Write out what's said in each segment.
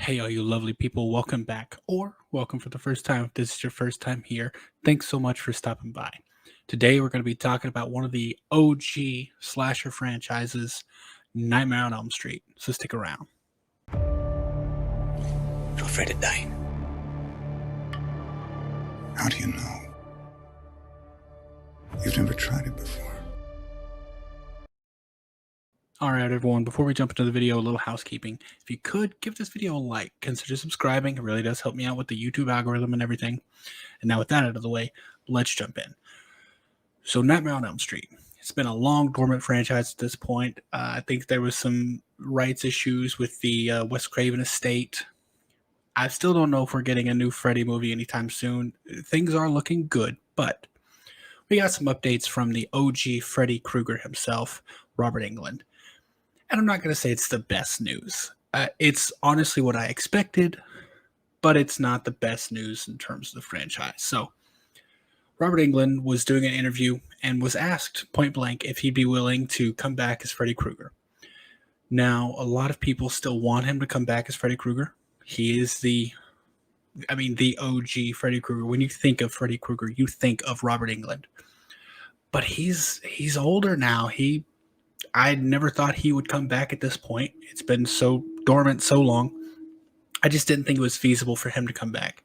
Hey, all you lovely people, welcome back, or welcome for the first time if this is your first time here. Thanks so much for stopping by. Today, we're going to be talking about one of the OG slasher franchises, Nightmare on Elm Street. So stick around. You're afraid of dying. How do you know? You've never tried it before. All right, everyone, before we jump into the video, a little housekeeping. If you could, give this video a like. Consider subscribing. It really does help me out with the YouTube algorithm and everything. And now with that out of the way, let's jump in. So Nightmare on Elm Street. It's been a long dormant franchise at this point. I think there was some rights issues with the Wes Craven estate. I still don't know if we're getting a new Freddy movie anytime soon. Things are looking good, but we got some updates from the OG Freddy Krueger himself, Robert Englund. And I'm not going to say it's the best news. It's honestly what I expected, but it's not the best news in terms of the franchise. So Robert Englund was doing an interview and was asked point blank if he'd be willing to come back as Freddy Krueger. Now, a lot of people still want him to come back as Freddy Krueger. He is the OG Freddy Krueger. When you think of Freddy Krueger, you think of Robert Englund. But he's older now. I never thought he would come back at this point. It's been so dormant so long. I just didn't think it was feasible for him to come back.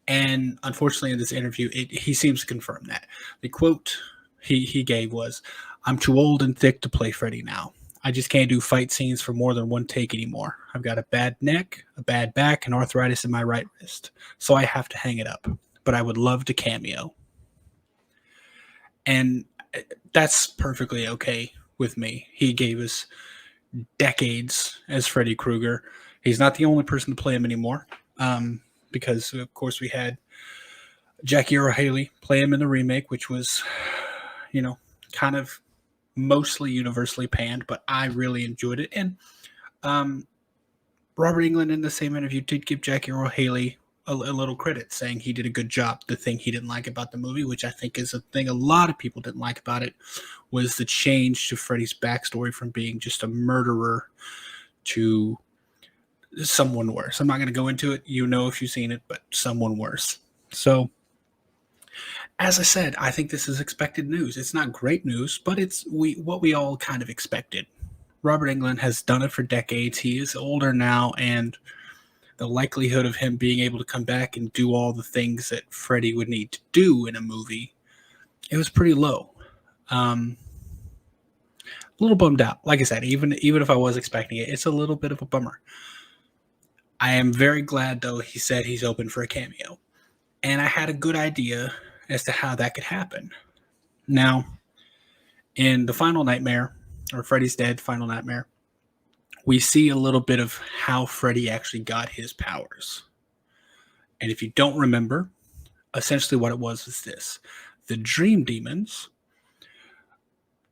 And unfortunately, in this interview, he seems to confirm that. The quote he gave was, "I'm too old and thick to play Freddy now. I just can't do fight scenes for more than one take anymore. I've got a bad neck, a bad back, and arthritis in my right wrist, so I have to hang it up. But I would love to cameo." And that's perfectly okay with me. He gave us decades as Freddy Krueger. He's not the only person to play him anymore, because, of course, we had Jackie Earle Haley play him in the remake, which was, kind of mostly universally panned, but I really enjoyed it. And Robert Englund, in the same interview, did give Jackie Earle Haley a little credit, saying he did a good job. The thing he didn't like about the movie, which I think is a thing a lot of people didn't like about it, was the change to Freddy's backstory from being just a murderer to someone worse. I'm not going to go into it. You know if you've seen it, but someone worse. So, as I said, I think this is expected news. It's not great news, but it's what we all kind of expected. Robert Englund has done it for decades. He is older now, and the likelihood of him being able to come back and do all the things that Freddy would need to do in a movie, it was pretty low. A little bummed out. Like I said, even if I was expecting it, it's a little bit of a bummer. I am very glad, though, he said he's open for a cameo. And I had a good idea as to how that could happen. Now, in the Final Nightmare, or Freddy's Dead Final Nightmare, we see a little bit of how Freddy actually got his powers. And if you don't remember, essentially what it was this. The dream demons,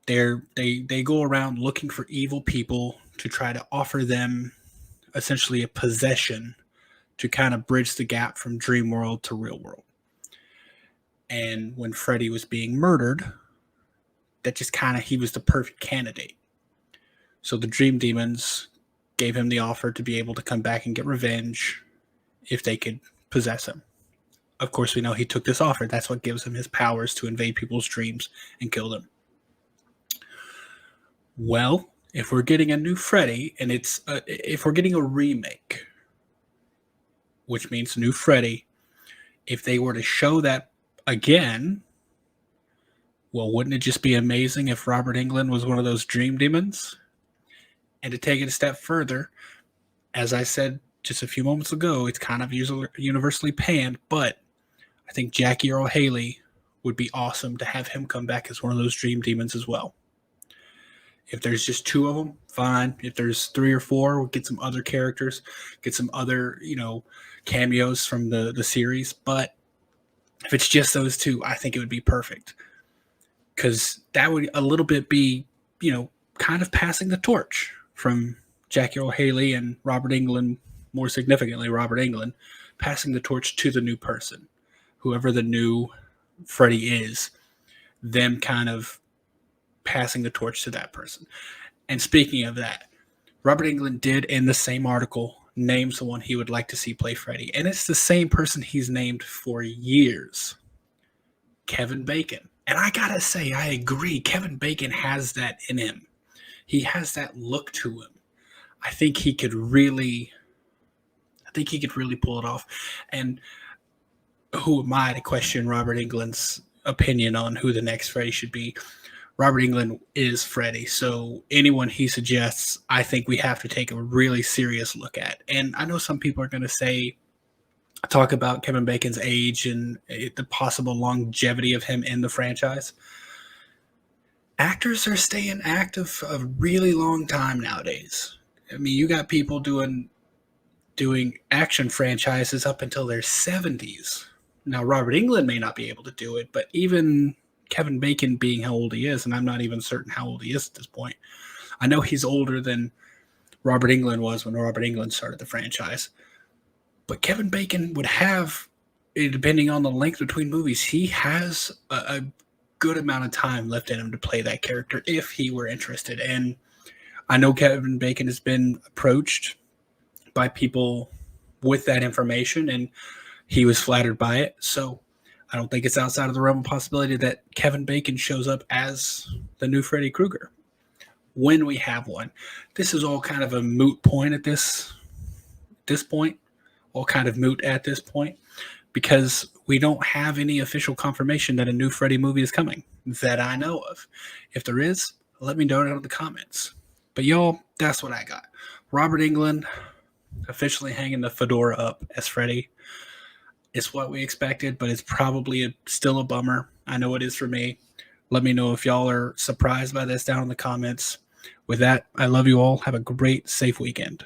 they go around looking for evil people to try to offer them essentially a possession to kind of bridge the gap from dream world to real world. And when Freddy was being murdered, that just he was the perfect candidate. So the dream demons gave him the offer to be able to come back and get revenge if they could possess him. Of course, we know he took this offer. That's what gives him his powers to invade people's dreams and kill them. Well, if we're getting a new Freddy, and if we're getting a remake, which means new Freddy, if they were to show that again, well, wouldn't it just be amazing if Robert Englund was one of those dream demons? And to take it a step further, as I said just a few moments ago, it's kind of universally panned, but I think Jackie Earle Haley would be awesome to have him come back as one of those dream demons as well. If there's just two of them, fine. If there's three or four, we'll get some other characters, get some other, cameos from the series. But if it's just those two, I think it would be perfect. Because that would a little bit be, kind of passing the torch from Jackie Earle Haley and Robert Englund, more significantly Robert Englund, passing the torch to the new person. Whoever the new Freddy is, them kind of passing the torch to that person. And speaking of that, Robert Englund did, in the same article, name someone he would like to see play Freddy. And it's the same person he's named for years, Kevin Bacon. And I gotta say, I agree. Kevin Bacon has that in him. He has that look to him. I think he could really pull it off. And who am I to question Robert Englund's opinion on who the next Freddy should be? Robert Englund is Freddy, so anyone he suggests, I think we have to take a really serious look at. And I know some people are going to talk about Kevin Bacon's age and the possible longevity of him in the franchise. Actors are staying active a really long time nowadays. I mean, you got people doing action franchises up until their 70s. Now, Robert Englund may not be able to do it, but even Kevin Bacon being how old he is, and I'm not even certain how old he is at this point. I know he's older than Robert Englund was when Robert Englund started the franchise. But Kevin Bacon would have, depending on the length between movies, he has a good amount of time left in him to play that character if he were interested. And I know Kevin Bacon has been approached by people with that information, and he was flattered by it. So I don't think it's outside of the realm of possibility that Kevin Bacon shows up as the new Freddy Krueger when we have one. This is all kind of a moot point at this point, all kind of moot at this point, because we don't have any official confirmation that a new Freddy movie is coming that I know of. If there is, let me know down in the comments. But y'all, that's what I got. Robert Englund officially hanging the fedora up as Freddy. It's what we expected, but it's probably still a bummer. I know it is for me. Let me know if y'all are surprised by this down in the comments. With that, I love you all. Have a great, safe weekend.